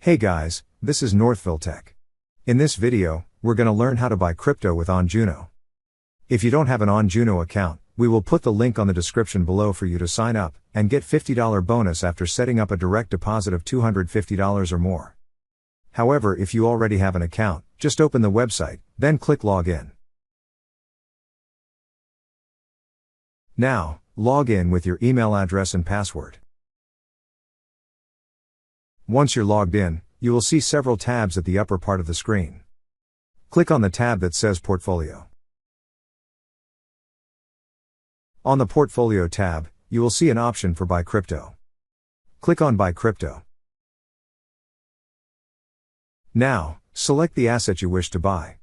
Hey guys, this is Northville Tech. In this video, we're gonna learn how to buy crypto with OnJuno. If you don't have an OnJuno account, we will put the link on the description below for you to sign up, and get $50 bonus after setting up a direct deposit of $250 or more. However, if you already have an account, just open the website, then click Login. Now, log in with your email address and password. Once you're logged in, you will see several tabs at the upper part of the screen. Click on the tab that says Portfolio. On the Portfolio tab, you will see an option for Buy Crypto. Click on Buy Crypto. Now, select the asset you wish to buy.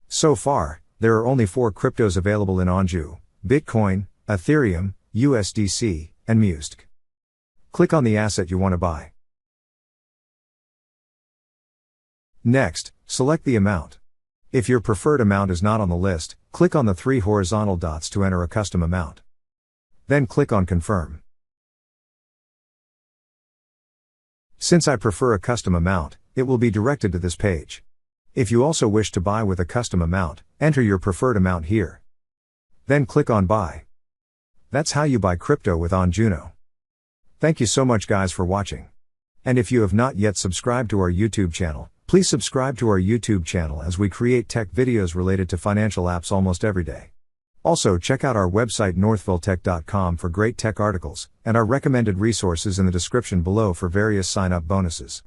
So far, there are only 4 cryptos available in OnJuno: Bitcoin, Ethereum, USDC, and MUSD. Click on the asset you want to buy. Next, select the amount. If your preferred amount is not on the list, click on the 3 horizontal dots to enter a custom amount. Then click on Confirm. Since I prefer a custom amount, it will be directed to this page. If you also wish to buy with a custom amount, enter your preferred amount here. Then click on Buy. That's how you buy crypto with OnJuno. Thank you so much guys for watching. And if you have not yet subscribed to our YouTube channel, please subscribe to our YouTube channel as we create tech videos related to financial apps almost every day. Also check out our website northvilletech.com for great tech articles, and our recommended resources in the description below for various sign-up bonuses.